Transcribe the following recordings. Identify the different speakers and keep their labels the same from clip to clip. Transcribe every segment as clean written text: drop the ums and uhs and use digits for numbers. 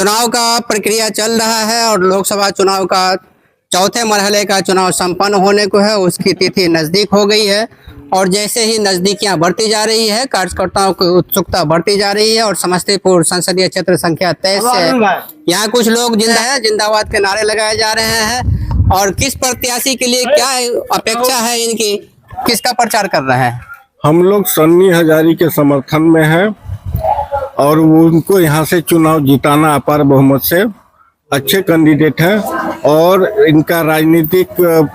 Speaker 1: चुनाव का प्रक्रिया चल रहा है और लोकसभा चुनाव का चौथे मरहले का चुनाव संपन्न होने को है, उसकी तिथि नज़दीक हो गई है। और जैसे ही नज़दीकियां बढ़ती जा रही है, कार्यकर्ताओं की उत्सुकता बढ़ती जा रही है और समस्तीपुर संसदीय क्षेत्र संख्या 23 से यहाँ कुछ लोग जिंदाबाद के नारे लगाए जा रहे हैं। और किस प्रत्याशी के लिए क्या अपेक्षा है इनकी, किसका प्रचार कर रहे हैं?
Speaker 2: हम लोग सन्नी हजारी के समर्थन में हैं और उनको यहाँ से चुनाव जिताना अपार बहुमत से। अच्छे कैंडिडेट हैं और इनका राजनीतिक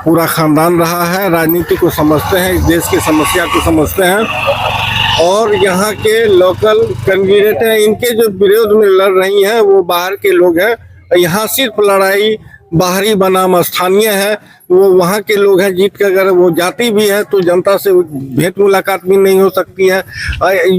Speaker 2: पूरा खानदान रहा है, राजनीति को समझते हैं, इस देश की समस्या को समझते हैं। और यहाँ के लोकल कैंडिडेट हैं, इनके जो विरोध में लड़ रही हैं वो बाहर के लोग हैं। यहाँ सिर्फ लड़ाई बाहरी बनाम स्थानीय है, वो वहाँ के लोग हैं। जीत के अगर वो जाती भी है तो जनता से भेंट मुलाकात भी नहीं हो सकती है।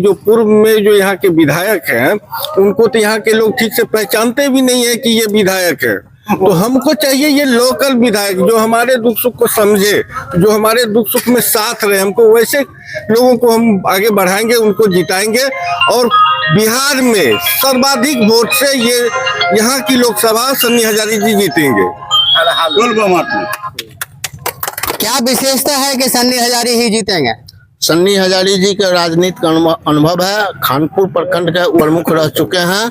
Speaker 2: जो पूर्व में जो यहाँ के विधायक हैं उनको तो यहाँ के लोग ठीक से पहचानते भी नहीं है कि ये विधायक है। तो हमको चाहिए ये लोकल विधायक जो हमारे दुख सुख को समझे, जो हमारे दुख सुख में साथ रहे। हमको वैसे लोगों को हम आगे बढ़ाएंगे, उनको जिताएंगे और बिहार में सर्वाधिक वोट से ये यहाँ की लोकसभा सन्नी हजारी जी जीतेंगे।
Speaker 1: क्या विशेषता है कि सन्नी हजारी ही जीतेंगे?
Speaker 3: सन्नी हजारी जी का राजनीतिक अनुभव है, खानपुर प्रखंड के प्रमुख रह चुके हैं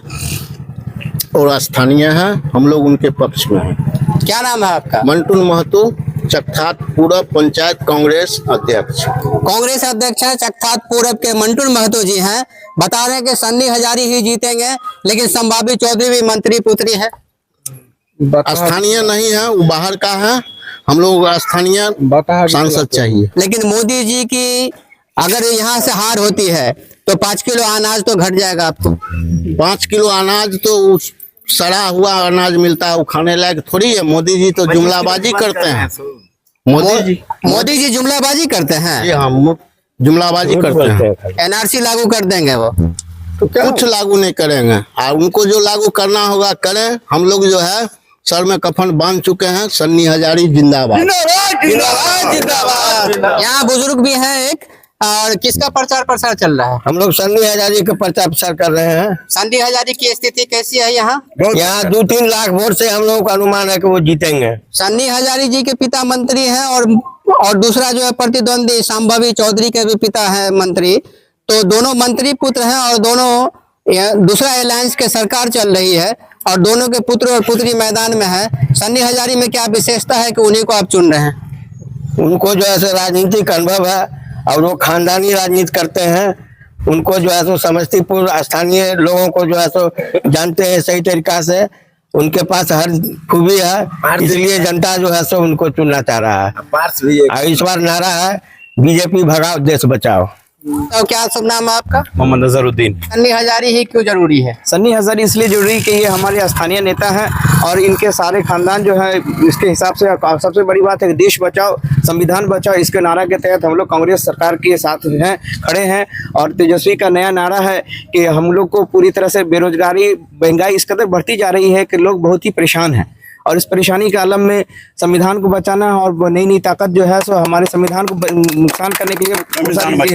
Speaker 3: और स्थानीय हैं। हम लोग उनके पक्ष में हैं।
Speaker 1: क्या नाम है आपका?
Speaker 3: मंटू महतो, चकथात पूरब पंचायत कांग्रेस अध्यक्ष।
Speaker 1: कांग्रेस अध्यक्ष है चकथात पूरब के मंटू महतो जी हैं। बता रहे हैं कि सन्नी हजारी ही जीतेंगे, लेकिन संभावी चौधरी भी मंत्री पुत्री है।
Speaker 3: स्थानीय नहीं है, वो बाहर का है। हम लोग स्थानीय सांसद चाहिए।
Speaker 1: लेकिन मोदी जी की अगर यहाँ से हार होती है तो 5 किलो अनाज तो घट जाएगा आपको।
Speaker 3: 5 किलो अनाज तो सड़ा हुआ अनाज मिलता है, वो खाने लायक थोड़ी है। मोदी जी तो जुमलाबाजी करते हैं।
Speaker 1: मोदी जी जुमलाबाजी करते हैं।
Speaker 3: जी हाँ, जुमलाबाजी करते हैं।
Speaker 1: एनआरसी लागू कर देंगे वो
Speaker 3: तो कुछ लागू नहीं करेंगे और उनको जो लागू करना होगा करें। हम लोग जो है सर में कफन बांध चुके हैं। सन्नी हजारी जिंदाबाद।
Speaker 1: यहाँ बुजुर्ग भी हैं एक। और किसका प्रचार चल रहा है?
Speaker 3: हम लोग सन्नी हजारी का प्रचार कर रहे हैं।
Speaker 1: सन्नी हजारी की स्थिति कैसी है यहाँ?
Speaker 3: यहाँ 2-3 लाख वोट से हम लोगों का अनुमान है कि वो जीतेंगे।
Speaker 1: सन्नी हजारी जी के पिता मंत्री हैं और दूसरा जो है प्रतिद्वंदी संभावी चौधरी के भी पिता है मंत्री। तो दोनों मंत्री पुत्र हैं और दोनों दूसरा अलायंस के सरकार चल रही है और दोनों के पुत्र और पुत्री मैदान में है। सन्नी हजारी में क्या विशेषता है कि उन्हीं को आप चुन रहे हैं?
Speaker 3: उनको जो है राजनीतिक अनुभव है और वो खानदानी राजनीति करते हैं। उनको जो है समस्तीपुर स्थानीय लोगों को जो है जानते हैं सही तरीका से। उनके पास हर खूबी है, इसलिए जनता जो है उनको चुनना चाह रहा है। इस बार नारा है बीजेपी भगाओ देश बचाओ।
Speaker 1: तो क्या शुभ नाम है आपका?
Speaker 4: मोहम्मद अजहरुद्दीन।
Speaker 1: सन्नी हजारी ही क्यों जरूरी है?
Speaker 4: सन्नी हजारी इसलिए जरूरी कि ये हमारे स्थानीय नेता हैं और इनके सारे खानदान जो है इसके हिसाब से सबसे बड़ी बात है कि देश बचाओ संविधान बचाओ, इसके नारा के तहत हम लोग कांग्रेस सरकार के साथ हैं, खड़े हैं। और तेजस्वी का नया नारा है कि हम लोग को पूरी तरह से बेरोजगारी महंगाई इस कदर बढ़ती जा रही है कि लोग बहुत ही परेशान हैं और इस परेशानी के आलम में संविधान को बचाना और नई नई ताकत जो है हमारे संविधान को नुकसान करने के लिए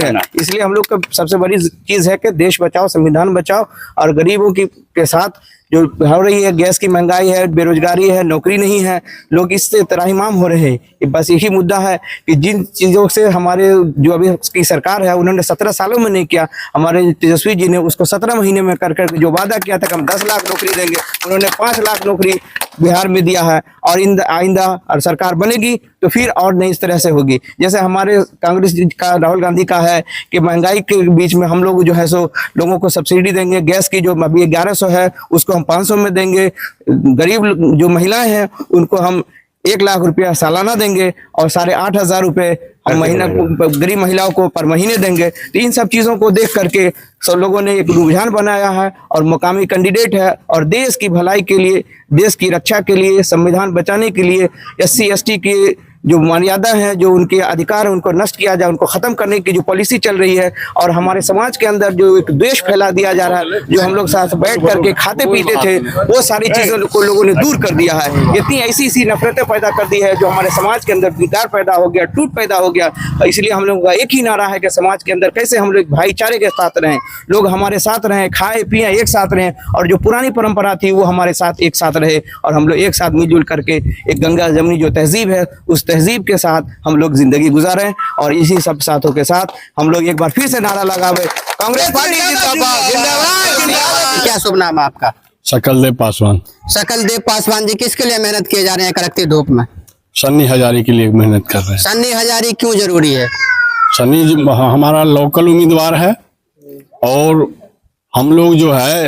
Speaker 4: है। इसलिए हम लोग का सबसे बड़ी चीज़ है कि देश बचाओ संविधान बचाओ और गरीबों के साथ जो हो रही है, गैस की महंगाई है, बेरोजगारी है, नौकरी नहीं है, लोग इससे त्राहिमाम हो रहे हैं। बस यही मुद्दा है कि जिन चीज़ों से हमारे जो अभी की सरकार है उन्होंने 17 सालों में नहीं किया, हमारे तेजस्वी जी ने उसको 17 महीने में कर जो वादा किया था कि हम 10 लाख नौकरी देंगे, उन्होंने 5 लाख नौकरी बिहार में दिया है। और आइंदा और सरकार बनेगी तो फिर और नई इस तरह से होगी। जैसे हमारे कांग्रेस का राहुल गांधी का है कि महंगाई के बीच में हम लोग जो है लोगों को सब्सिडी देंगे। गैस की जो अभी 1100 है उसको हम 500 में देंगे। गरीब जो महिलाएं हैं उनको हम 1 लाख रुपया सालाना देंगे और 8,500 रुपये हम महीना गरीब महिलाओं को पर महीने देंगे। तो इन सब चीज़ों को देख करके सब लोगों ने एक रुझान बनाया है और मुकामी कैंडिडेट है और देश की भलाई के लिए, देश की रक्षा के लिए, संविधान बचाने के लिए, SC ST की जो मर्यादा है, जो उनके अधिकार है, उनको नष्ट किया जाए, उनको खत्म करने की जो पॉलिसी चल रही है, और हमारे समाज के अंदर जो एक द्वेष फैला दिया जा रहा है, जो हम लोग साथ बैठ करके खाते पीते थे, वो सारी चीजों को लोगों ने दूर कर दिया है। इतनी ऐसी नफरतें पैदा कर दी है, जो हमारे समाज के अंदर विकार पैदा हो गया, टूट पैदा हो गया। इसलिए हम लोगों का एक ही नारा है कि समाज के अंदर कैसे हम लोग भाईचारे के साथ रहें, लोग हमारे साथ रहें, खाए पिए एक साथ रहें, और जो पुरानी परंपरा थी वो हमारे साथ एक साथ रहे, और हम लोग एक साथ मिलजुल करके एक गंगा जमुनी जो तहजीब है, उस तहजीब के साथ हम लोग जिंदगी गुजारें। और इसी सब साथों के साथ हम लोग एक बार फिर से नारा लगावे, कांग्रेस पार्टी जिंदाबाद, जिंदाबाद, जिंदाबाद।
Speaker 1: क्या शुभ नाम है आपका?
Speaker 5: सकलदेव पासवान।
Speaker 1: सकलदेव पासवान जी, किसके लिए मेहनत किए जा रहे हैं कड़कती धूप में?
Speaker 5: सन्नी हजारी के लिए मेहनत कर रहे हैं।
Speaker 1: सन्नी हजारी क्यों जरूरी है?
Speaker 5: सन्नी जी हमारा लोकल उम्मीदवार है, और हम लोग जो है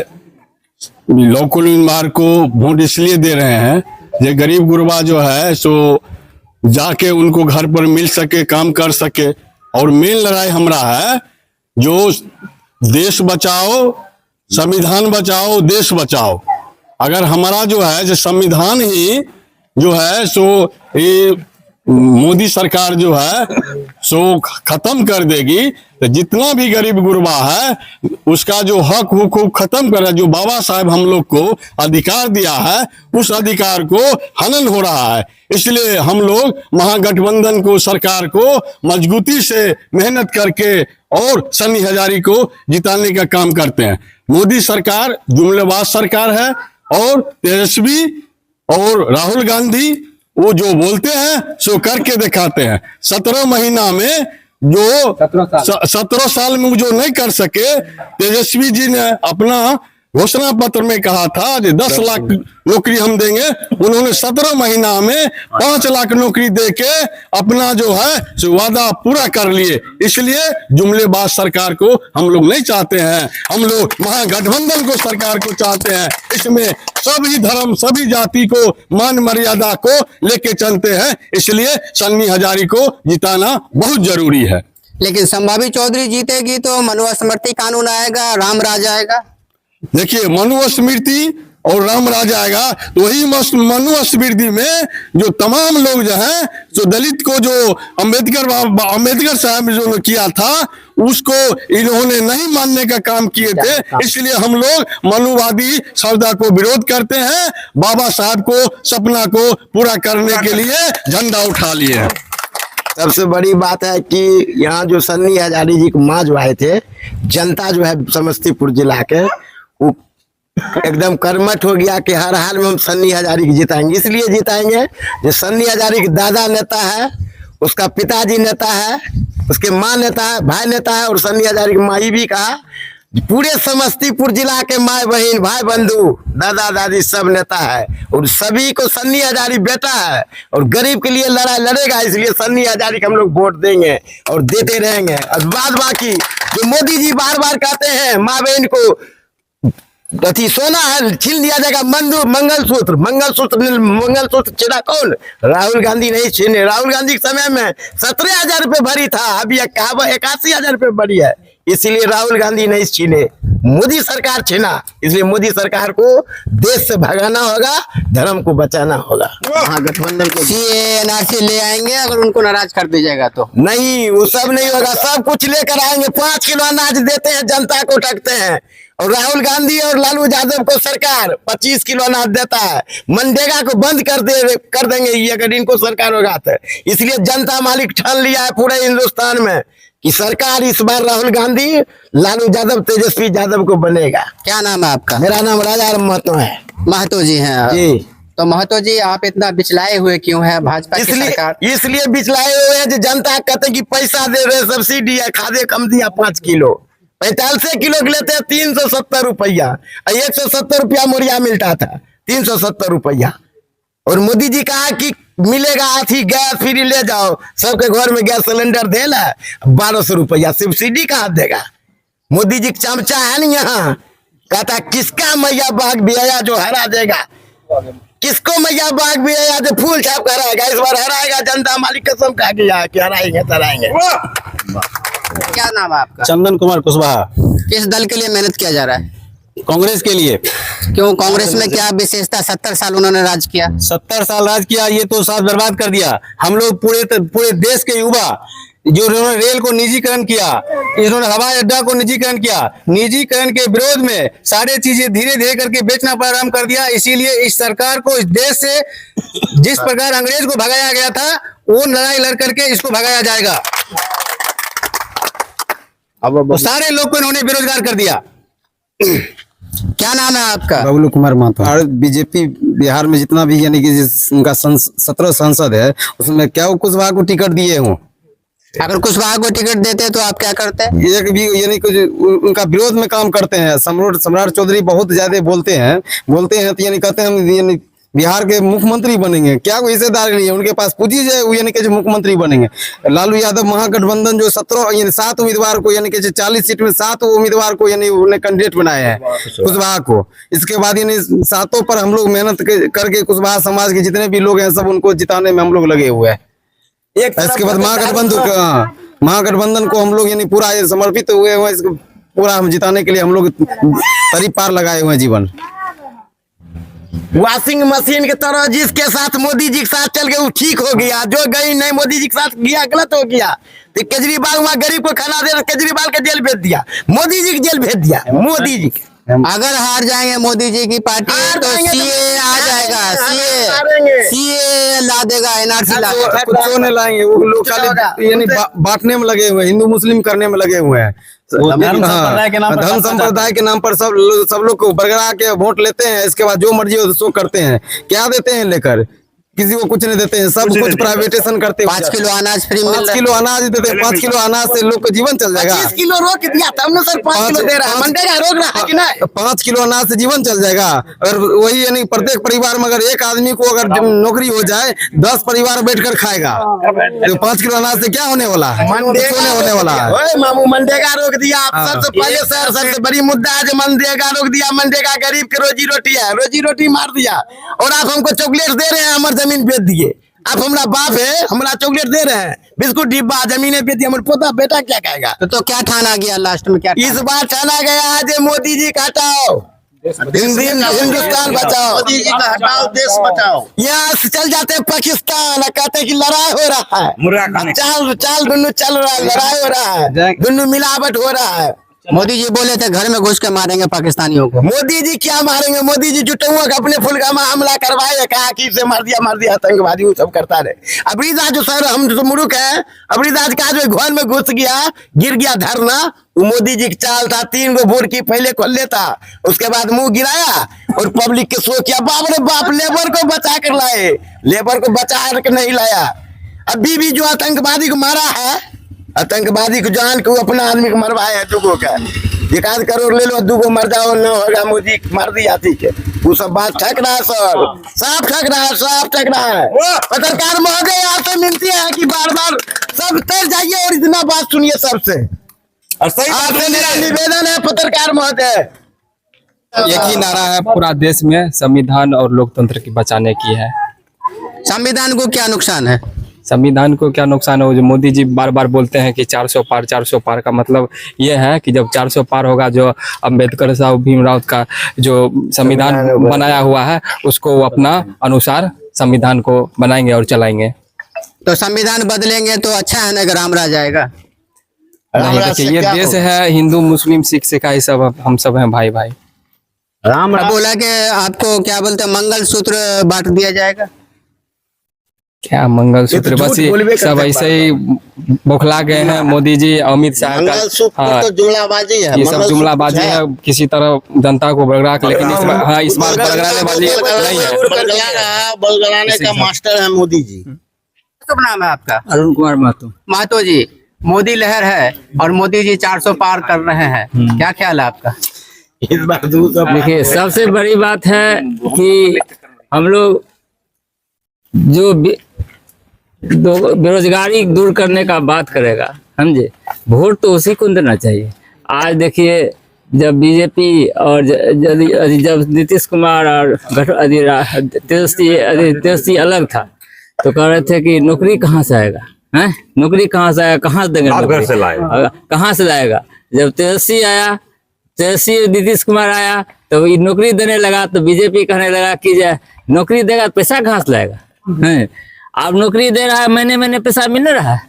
Speaker 5: लोकल उम्मीदवार को वोट इसलिए दे रहे हैं, ये गरीब गुरबा जो है सो जाके उनको घर पर मिल सके, काम कर सके। और मेन लड़ाई हमारा है जो देश बचाओ, संविधान बचाओ, देश बचाओ। अगर हमारा जो है जो संविधान ही जो है सो ये मोदी सरकार जो है सो खत्म कर देगी, तो जितना भी गरीब गुरबा है उसका जो हक वो को खत्म कर, जो बाबा साहब हम लोग को अधिकार दिया है उस अधिकार को हनन हो रहा है। इसलिए हम लोग महागठबंधन को, सरकार को मजबूती से मेहनत करके और सन्नी हजारी को जिताने का काम करते हैं। मोदी सरकार जुमलेबाज सरकार है, और तेजस्वी और राहुल गांधी वो जो बोलते हैं सो करके दिखाते हैं। 17 महीना में जो 17 साल में जो नहीं कर सके, तेजस्वी जी ने अपना घोषणा पत्र में कहा था कि 10 लाख नौकरी हम देंगे, उन्होंने 17 महीना में 5 लाख नौकरी देके अपना जो है सो वादा पूरा कर लिए। इसलिए जुमलेबाज सरकार को हम लोग नहीं चाहते हैं, हम लोग महागठबंधन को सरकार को चाहते हैं। इसमें सभी धर्म, सभी जाति को मान मर्यादा को लेके चलते हैं, इसलिए सन्नी हजारी को जिताना बहुत जरूरी है।
Speaker 1: लेकिन संभावी चौधरी जीतेगी तो मनुस्मृति कानून आएगा, राम राज आएगा।
Speaker 5: देखिए, मनुस्मृति और राम राज आएगा, तो वही मनुस्मृति में जो तमाम लोग जो हैं जो दलित को जो अम्बेडकर साहब जो किया था उसको इन्होंने नहीं मानने का काम किए थे। इसलिए हम लोग मनुवादी सौदा को विरोध करते हैं, बाबा साहब को सपना को पूरा करने के लिए झंडा उठा लिए।
Speaker 3: सबसे बड़ी बात है कि यहाँ जो सन्नी हजारी जी को माँ जो आए थे, जनता जो है समस्तीपुर जिला के वो एकदम कर्मठ हो गया कि हर हाल में हम सन्नी हजारी को जिताएंगे। इसलिए जिताएंगे जो सन्नी हजारी के दादा नेता है, उसका पिताजी नेता है, उसके माँ नेता है, भाई नेता है, और सन्नी हजारी की माई भी कहा, पूरे समस्तीपुर जिला के माए बहन, भाई बंधु, दादा दादी सब नेता है, और सभी को सन्नी हजारी बेटा है और गरीब के लिए लड़ाई लड़ेगा। इसलिए सन्नी हजारी को हम लोग वोट देंगे और देते रहेंगे। और बाद बाकी जो मोदी जी बार बार कहते हैं माँ बहन को अति सोना है छीन लिया जाएगा, मंगलसूत्र छीना कौन? राहुल गांधी नहीं छीने। राहुल गांधी के समय में 17,000 रुपये भरी था, अभी 81,000 रुपये भरी है। इसलिए राहुल गांधी नहीं छीने, मोदी सरकार छीना। इसलिए मोदी सरकार को देश से भगाना होगा, धर्म को बचाना होगा। महागठबंधन को
Speaker 1: सीए एनआरसी ले आएंगे अगर उनको नाराज कर दीजिएगा तो?
Speaker 3: नहीं, वो सब नहीं होगा, सब कुछ लेकर आएंगे। 5 किलो अनाज देते हैं, जनता को ठगते हैं। और राहुल गांधी और लालू यादव को सरकार 25 किलो अनाज देता है। मनरेगा को बंद कर देंगे ये अगर इनको सरकार होगा तो। इसलिए जनता मालिक ठान लिया है पूरे हिंदुस्तान में कि सरकार इस बार राहुल गांधी, लालू यादव, तेजस्वी यादव को बनेगा।
Speaker 1: क्या नाम है आपका?
Speaker 3: मेरा नाम राजा महतो है।
Speaker 1: महतो जी हैं
Speaker 3: जी।
Speaker 1: तो महतो जी, आप इतना बिचलाए हुए क्यों हैं भाजपा की सरकार?
Speaker 3: इसलिए बिचलाए हुए हैं जो जनता कहते कि पैसा दे रहे, सब्सिडी है, खादे कम दिया 5 किलो, 45 किलो के लेते हैं 370 रुपया, 170 रुपया मोरिया मिलता था, 370 रुपया। और मोदी जी कहा कि मिलेगा अथी गैस फ्री, ले जाओ सबके घर में गैस सिलेंडर देला, 1200 रुपया सब्सिडी कहाँ देगा? मोदी जी चमचा है नहीं यहाँ, कहता किसका मैया बाग भी आया जो हरा देगा, किसको मैया बाग भी आया जो फूल छाप कर हराएगा। इस बार हराएगा, जनता मालिक कसम खा गया कि हराएंगे तराएंगे।
Speaker 1: क्या नाम है आपका?
Speaker 6: चंदन कुमार कुशवाहा।
Speaker 1: किस दल के लिए मेहनत किया जा रहा है?
Speaker 6: कांग्रेस के लिए।
Speaker 1: क्यों, कांग्रेस में क्या विशेषता? 70 साल उन्होंने राज किया।
Speaker 6: 70 साल राज किया, ये तो साथ बर्बाद कर दिया। हम लोग पूरे देश के युवा जो इन्होंने रेल को निजीकरण किया, इन्होंने हवाई अड्डा को निजीकरण किया, निजीकरण के विरोध में सारे चीजें धीरे धीरे करके बेचना प्रारंभ कर दिया। इसीलिए इस सरकार को इस देश से जिस प्रकार अंग्रेज को भगाया गया था, वो लड़ाई लड़ करके इसको भगाया जाएगा। तो सारे लोग को इन्होंने बेरोजगार कर दिया।
Speaker 1: क्या नाम है आपका?
Speaker 7: बबलू कुमार महतो। और बीजेपी बिहार में जितना भी यानी कि उनका 17 सांसद है, उसमें क्या वो कुशवाहा को टिकट दिए हों?
Speaker 1: अगर कुशवाहा को टिकट देते तो आप क्या करते?
Speaker 7: एक भी यानी कुछ उनका विरोध में काम करते हैं। सम्राट चौधरी बहुत ज्यादा बोलते हैं तो यानी कहते हैं हम यानी बिहार के मुख्यमंत्री बनेंगे। क्या कोई हिस्सेदार नहीं है उनके पास, पूछी जाए वो यानी कि जो मुख्यमंत्री बनेंगे। लालू यादव महागठबंधन जो 7 उम्मीदवार को यानी कि 40 सीट में 7 उम्मीदवार को यानी उन्हें कैंडिडेट बनाया है कुशवाहा को। इसके बाद यानी 7 पर हम लोग मेहनत करके कुशवाहा समाज के जितने भी लोग हैं सब उनको जिताने में हम लोग लगे हुए हैं। इसके बाद महागठबंधन को हम लोग यानी पूरा समर्पित हुए हैं। इसको पूरा हम जिताने के लिए हम लोग तरी पार लगाए हुए हैं जीवन।
Speaker 3: वॉशिंग मशीन की तरह जिसके साथ मोदी जी के साथ चल गए वो ठीक हो गया, जो गई नहीं मोदी जी के साथ गया गलत हो गया। तो केजरीवाल वहाँ गरीब को खाना दे, केजरीवाल के जेल भेज दिया, मोदी जी की जेल भेज दिया। मोदी जी
Speaker 1: अगर हार जाएंगे मोदी जी की पार्टी तो सीए आ जाएगा, सीए ला देगा, एनआरसी ला देगा।
Speaker 7: कुछ नहीं लाएंगे वो लोग, खाली यानी बांटने में लगे हुए हैं, हिंदू मुस्लिम करने में लगे हुए हैं। धर्म संप्रदाय के नाम पर सब लोग को बरगरा के वोट लेते हैं। इसके बाद जो मर्जी हो सो करते हैं। क्या देते हैं लेकर? किसी को कुछ नहीं देते हैं, सब कुछ प्राइवेटेशन करते हैं।
Speaker 1: 5 किलो अनाज फ्री मिल रहा है।
Speaker 7: 5 किलो अनाज देते हैं। 5 किलो अनाज से लोग का जीवन चल जाएगा।
Speaker 3: 25 किलो रोक दिया था हमने सर, 5 किलो दे रहा है, मनरेगा रोक रहा है कि नहीं?
Speaker 7: 5 किलो अनाज से जीवन चल जाएगा। और वही यानी प्रत्येक परिवार में अगर एक आदमी को अगर नौकरी हो जाए 10 परिवार बैठकर खाएगा। तो 5 किलो अनाज से क्या होने वाला है? होने वाला है।
Speaker 3: ओए मामू मनरेगा रोक दिया। सबसे पहले सर सबसे बड़ी मुद्दा है जो मनरेगा रोक दिया। मनरेगा गरीब की रोजी रोटी है, रोजी रोटी मार दिया। और आप हमको चॉकलेट दे रहे हैं, हमारी जमीन बेच दिए। आप हमारा बाप है, हमारा चॉकलेट दे रहे हैं, बिस्कुट डिब्बा जमीनें बेच दी। हमारे पोता बेटा क्या कहेगा?
Speaker 1: तो क्या ठाना गया लास्ट में? क्या
Speaker 3: इस बार ठाना गया है जो मोदी जी का हटाओ, हिंदुस्तान बचाओ, मोदी जी का हटाओ, देश बचाओ। यहाँ से चल जाते हैं पाकिस्तान, कहते हैं कि लड़ाई हो रहा है, चाल दोनों चल रहा है, लड़ाई हो रहा है, दोनों मिलावट हो रहा है।
Speaker 1: मोदी जी बोले थे घर में घुस के मारेंगे पाकिस्तानियों को।
Speaker 3: मोदी जी क्या मारेंगे? मोदी जी जुटुआ अपने फुलगामा हमला करवाए, कहा कि इसे मार दिया आतंकवादी, वो सब करता रहे। अबरीदास जो सर हम जो मुरुख है, अबरीदास का जो घर में घुस गया, गिर गया धरना, वो मोदी जी की चाल था। 3 गो वोट की पहले खोल लेता, उसके बाद मुंह गिराया और पब्लिक के शो किया। बाप रे बाप, लेबर को बचा कर लाए, लेबर को बचा कर नहीं लाया। अभी भी जो आतंकवादी को मारा है, आतंकवादी को जान के वो अपना आदमी को मरवाया है। 2 का 1 करोड़ ले लो, 2 मर जाओ, न होगा मोदी मार दिया। ठीक है, वो सब बात ठक रहा है सर, साफ ठक रहा है, साफ ठक रहा है। पत्रकार महोदय आपसे मिलती है कि बार सब तर जाइए और इतना बात सुनिए सबसे। आपसे मेरा निवेदन है पत्रकार महोदय।
Speaker 8: एक ही नारा है पूरा देश में, संविधान और लोकतंत्र की बचाने की है।
Speaker 1: संविधान को क्या नुकसान है?
Speaker 8: संविधान को क्या नुकसान है? जो मोदी जी बार बार बोलते हैं कि 400 पार का मतलब ये है कि जब 400 पार होगा, जो अम्बेडकर साहब भीमराव का जो संविधान बनाया हुआ है उसको वो अपना अनुसार संविधान को बनाएंगे और चलाएंगे।
Speaker 1: तो संविधान बदलेंगे तो अच्छा है ना, अगर राम राज आएगा?
Speaker 8: नहीं, देखिए ये देश है, हिंदू मुस्लिम सिख ईसाई सब हम सब हैं भाई।
Speaker 1: राम बोला कि आपको क्या बोलते हैं, मंगलसूत्र बांट दिया जाएगा।
Speaker 8: क्या मंगलसूत्र? बस ये सब ऐसे ही बौखला गए हैं मोदी जी, अमित शाह का। हाँ,
Speaker 3: तो जुमलाबाजी है,
Speaker 8: ये सब जुमलाबाजी है, किसी तरह जनता को बरगड़ा के। लेकिन इस बार बरगड़ाने वाली नहीं है,
Speaker 3: बरगड़ाने का मास्टर है मोदी जी।
Speaker 1: शुभ नाम है आपका?
Speaker 7: अरुण कुमार
Speaker 1: महतो जी, मोदी लहर है और मोदी जी 400 पार कर रहे हैं, क्या ख्याल है आपका?
Speaker 3: इस बार
Speaker 9: देखिए, सबसे बड़ी बात है कि हम लोग जो बेरोजगारी दूर करने का बात करेगा, समझे, वोट तो उसी को देना चाहिए। आज देखिए, जब बीजेपी और जब नीतीश कुमार और तेजस्वी अलग था तो कह रहे थे कि नौकरी कहाँ से आएगा, हैं? नौकरी कहाँ से आएगा, कहाँ से देंगे, कहाँ से लाएगा? जब तेजस्वी आया तेजस्वी नीतीश कुमार आया तो ये नौकरी देने लगा, तो बीजेपी कहने लगा कि जो नौकरी देगा तो पैसा कहाँ से लाएगा, हैं? अब नौकरी दे रहा है, महीने महीने पैसा मिल रहा है,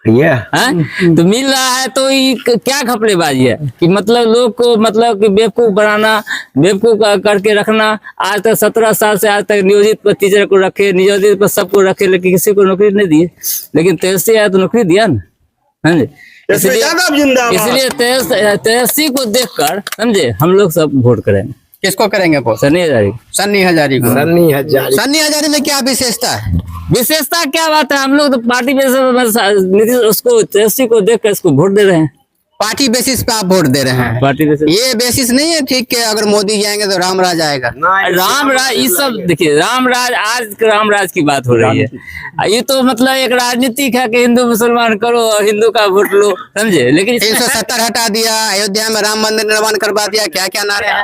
Speaker 9: हैं? तो मिल रहा है तो ये क्या घपलेबाजी है कि मतलब लोग को मतलब कि बेवकूफ बनाना, बेवकूफ करके रखना। आज तक 17 साल से आज तक नियोजित पर टीचर को रखे, नियोजित पर सबको रखे, लेकिन किसी को नौकरी नहीं दी। लेकिन तेजस्वी आया तो नौकरी दिया ना, समझे? इसलिए तेजस्वी को देखकर समझे हम लोग सब वोट करेंगे।
Speaker 1: किसको करेंगे वो?
Speaker 9: सन्नी हजारी।
Speaker 1: सन्नी हजारी को।
Speaker 3: सन्नी हजारी
Speaker 1: सन्नी हजारी में क्या विशेषता है?
Speaker 9: विशेषता क्या बात है, हम लोग तो पार्टी नीतीश उसको तेजस्वी को देखकर इसको वोट दे रहे हैं।
Speaker 1: पार्टी बेसिस पे आप वोट दे रहे हैं?
Speaker 9: पार्टी बेसिस
Speaker 1: ये बेसिस नहीं है ठीक है, अगर मोदी जाएंगे तो राम राज आएगा।
Speaker 9: राम राज ये सब देखिए, राम राज आज राम राज की बात हो रही है। ये तो मतलब एक राजनीतिक है कि हिंदू मुसलमान करो और हिंदू का वोट लो, समझे? लेकिन
Speaker 1: 370 हटा दिया, अयोध्या में राम मंदिर निर्माण करवा दिया, क्या क्या नारे हैं?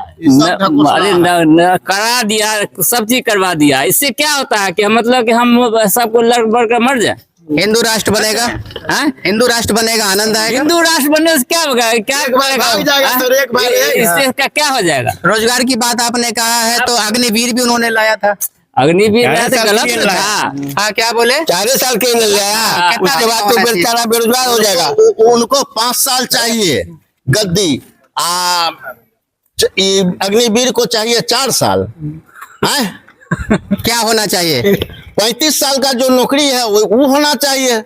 Speaker 9: अरे करा दिया, सब चीज करवा दिया। इससे क्या होता है कि मतलब कि हम सबको लड़ बढ़ कर मर जाए।
Speaker 1: हिंदू राष्ट्र बनेगा, हाँ? हिंदू राष्ट्र बनेगा, आनंद आएगा।
Speaker 9: हिंदू राष्ट्र बनने से क्या होगा, क्या इससे क्या हो जाएगा?
Speaker 1: रोजगार की बात आपने कहा है तो अग्निवीर भी उन्होंने लाया था।
Speaker 9: अग्निवीर गलत था।
Speaker 1: हाँ क्या बोले?
Speaker 3: 4 साल के अंदर लाया, उसके बाद तो बेचारा बेरोजगार हो जाएगा।
Speaker 10: उनको 5 साल चाहिए गद्दी, अग्निवीर को चाहिए 4 साल।
Speaker 1: क्या होना चाहिए?
Speaker 10: 35 साल का जो नौकरी है वो होना चाहिए।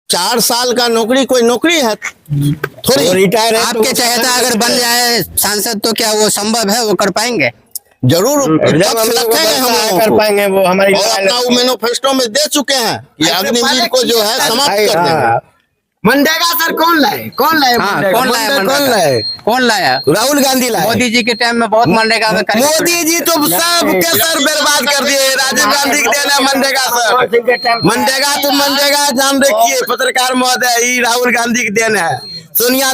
Speaker 10: 4 साल का नौकरी कोई नौकरी है थोड़ी।
Speaker 3: रिटायर है
Speaker 1: आपके चहेता अगर बन जाए सांसद तो क्या वो संभव है, वो कर पाएंगे?
Speaker 10: जरूर रखेंगे हम लोग
Speaker 3: कर पाएंगे वो हमारी।
Speaker 10: और अपना वो मैनिफेस्टो में दे चुके हैं कि अग्निवीर को जो है समाप्त कर देंगे।
Speaker 3: मनरेगा सर कौन लाए? कौन लाए?
Speaker 1: कौन लाया?
Speaker 3: राहुल गांधी लाए।
Speaker 1: मोदी जी के टाइम में बहुत मनरेगा में
Speaker 3: मोदी जी तो सब के सर बर्बाद कर दिए। राजीव गांधी के देना मनरेगा सर। मनरेगा तो मनरेगा जान रखिए पत्रकार महोदय, ये राहुल गांधी के देन है, सोनिया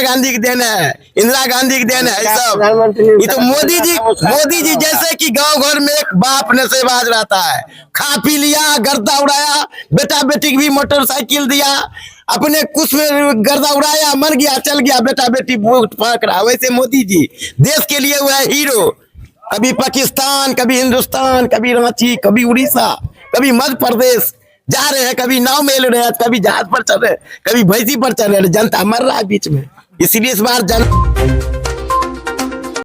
Speaker 3: गांधी के देन है, इंदिरा गांधी के देन है। सब ये तो मोदी जी जैसे कि गांव घर में एक बाप नशेबाज रहता है, खा पी लिया, गर्दा उड़ाया, बेटा बेटी की भी मोटरसाइकिल दिया, अपने कुछ में गर्दा उड़ाया, मर गया, चल गया, बेटा बेटी वोट फाँक रहा। वैसे मोदी जी देश के लिए वो है हीरो। कभी पाकिस्तान, कभी हिंदुस्तान, कभी रांची, कभी उड़ीसा, कभी मध्य प्रदेश जा रहे हैं, कभी नाव में ले रहे हैं, कभी जहाज पर चल रहे हैं, कभी भैंसी पर चल रहे हैं। जनता मर रहा है बीच में। इसलिए इस बार